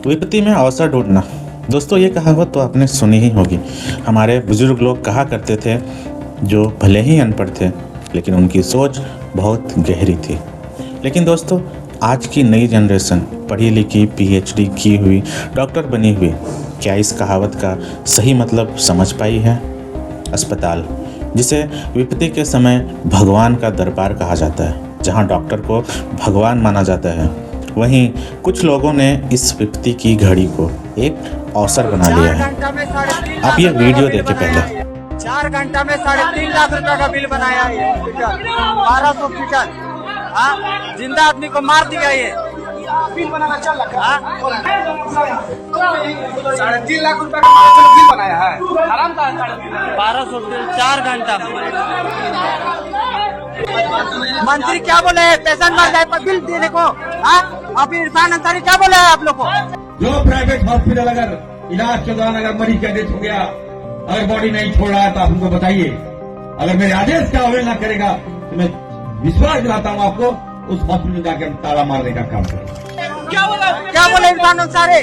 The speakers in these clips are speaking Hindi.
विपत्ति में अवसर ढूंढना। दोस्तों, ये कहावत तो आपने सुनी ही होगी। हमारे बुजुर्ग लोग कहा करते थे, जो भले ही अनपढ़ थे लेकिन उनकी सोच बहुत गहरी थी। लेकिन दोस्तों, आज की नई जनरेशन पढ़ी लिखी, पीएचडी की हुई, डॉक्टर बनी हुई, क्या इस कहावत का सही मतलब समझ पाई है? अस्पताल, जिसे विपत्ति के समय भगवान का दरबार कहा जाता है, जहां डॉक्टर को भगवान माना जाता है, वहीं कुछ लोगों ने इस विपत्ति की घड़ी को एक अवसर बना लिया है। आप ये वीडियो देखें पहले। 4 घंटा में 3.5 लाख रुपए का बिल बनाया है ये हॉस्पिटल, 1200 सीटर। हाँ, जिंदा आदमी को मार दिया ये। बिल बनाना चल रहा है। 3.5 लाख रुपए का बिल बनाया है। आराम का 1200 4 घंटा। मंत्री क्या बोले? पेशेंट मर जाए पर बिल देने को। अब इरफान अंसारी क्या बोले है आप लोग को? जो प्राइवेट हॉस्पिटल अगर इलाज के दौरान अगर मरीज का डेथ हो गया, अगर बॉडी नहीं छोड़ रहा है तो आप हमको बताइए। अगर मेरे आदेश का अवहेलना करेगा तो मैं विश्वास दिलाता हूँ आपको, उस हॉस्पिटल में जाकर ताला मारने का काम करें। क्या बोले इरफान अंसारी?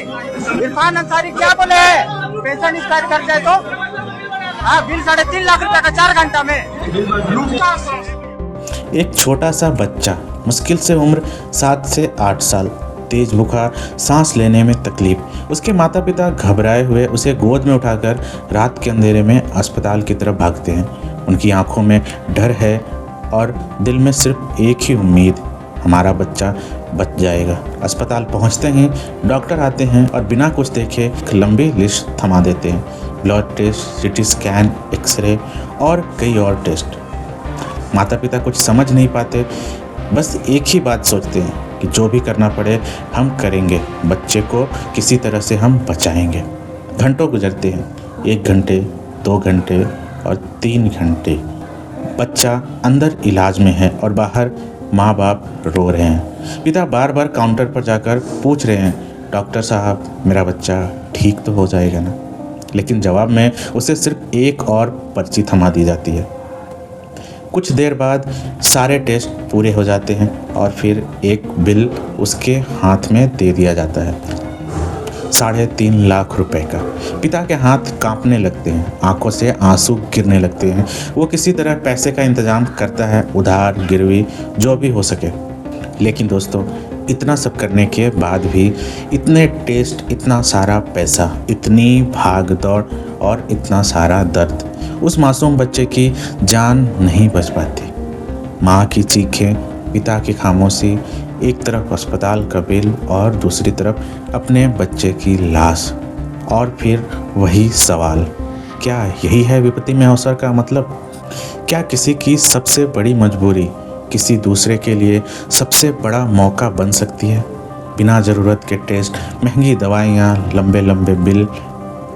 इरफान अंसारी क्या बोले? पेशेंट एक्सपायर कर जाए तो बिल 3.5 लाख रुपए का 4 घंटा में। एक छोटा सा बच्चा, मुश्किल से उम्र 7 से 8 साल, तेज बुखार, सांस लेने में तकलीफ। उसके माता पिता घबराए हुए उसे गोद में उठाकर रात के अंधेरे में अस्पताल की तरफ भागते हैं। उनकी आंखों में डर है और दिल में सिर्फ एक ही उम्मीद, हमारा बच्चा बच जाएगा। अस्पताल पहुंचते ही डॉक्टर आते हैं और बिना कुछ देखे एक लंबी लिस्ट थमा देते हैं। Blood test, CT scan, x ray और कई और टेस्ट। माता पिता कुछ समझ नहीं पाते, बस एक ही बात सोचते हैं कि जो भी करना पड़े हम करेंगे, बच्चे को किसी तरह से हम बचाएंगे। घंटों गुजरते हैं, 1 घंटे, 2 घंटे और 3 घंटे। बच्चा अंदर इलाज में है और बाहर माँ बाप रो रहे हैं। पिता बार बार काउंटर पर जाकर पूछ रहे हैं, डॉक्टर साहब मेरा बच्चा ठीक तो हो जाएगा ना? लेकिन जवाब में उसे सिर्फ एक और पर्ची थमा दी जाती है। कुछ देर बाद सारे टेस्ट पूरे हो जाते हैं और फिर एक बिल उसके हाथ में दे दिया जाता है, 3.5 लाख रुपए का। पिता के हाथ कांपने लगते हैं, आंखों से आंसू गिरने लगते हैं। वो किसी तरह पैसे का इंतजाम करता है, उधार, गिरवी, जो भी हो सके। लेकिन दोस्तों, इतना सब करने के बाद भी, इतने टेस्ट, इतना सारा पैसा, इतनी भाग दौड़ और इतना सारा दर्द, उस मासूम बच्चे की जान नहीं बच पाती। माँ की चीखें, पिता की खामोशी, एक तरफ अस्पताल का बिल और दूसरी तरफ अपने बच्चे की लाश। और फिर वही सवाल, क्या यही है विपत्ति में अवसर का मतलब? क्या किसी की सबसे बड़ी मजबूरी किसी दूसरे के लिए सबसे बड़ा मौका बन सकती है? बिना ज़रूरत के टेस्ट, महंगी दवाइयाँ, लंबे लंबे बिल,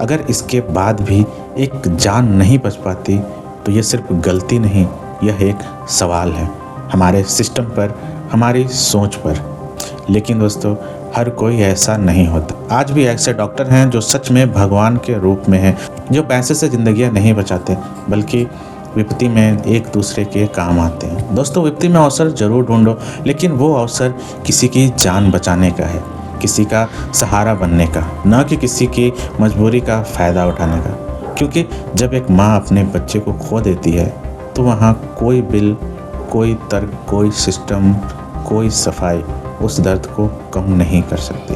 अगर इसके बाद भी एक जान नहीं बच पाती तो ये सिर्फ गलती नहीं, यह एक सवाल है हमारे सिस्टम पर, हमारी सोच पर। लेकिन दोस्तों, हर कोई ऐसा नहीं होता। आज भी ऐसे डॉक्टर हैं जो सच में भगवान के रूप में हैं, जो पैसे से ज़िंदगियां नहीं बचाते बल्कि विपत्ति में एक दूसरे के काम आते हैं। दोस्तों, विपत्ति में अवसर ज़रूर ढूंढो, लेकिन वो अवसर किसी की जान बचाने का है, किसी का सहारा बनने का, न कि किसी की मजबूरी का फ़ायदा उठाने का। क्योंकि जब एक माँ अपने बच्चे को खो देती है तो वहाँ कोई बिल, कोई तर्क, कोई सिस्टम, कोई सफाई उस दर्द को कम नहीं कर सकती।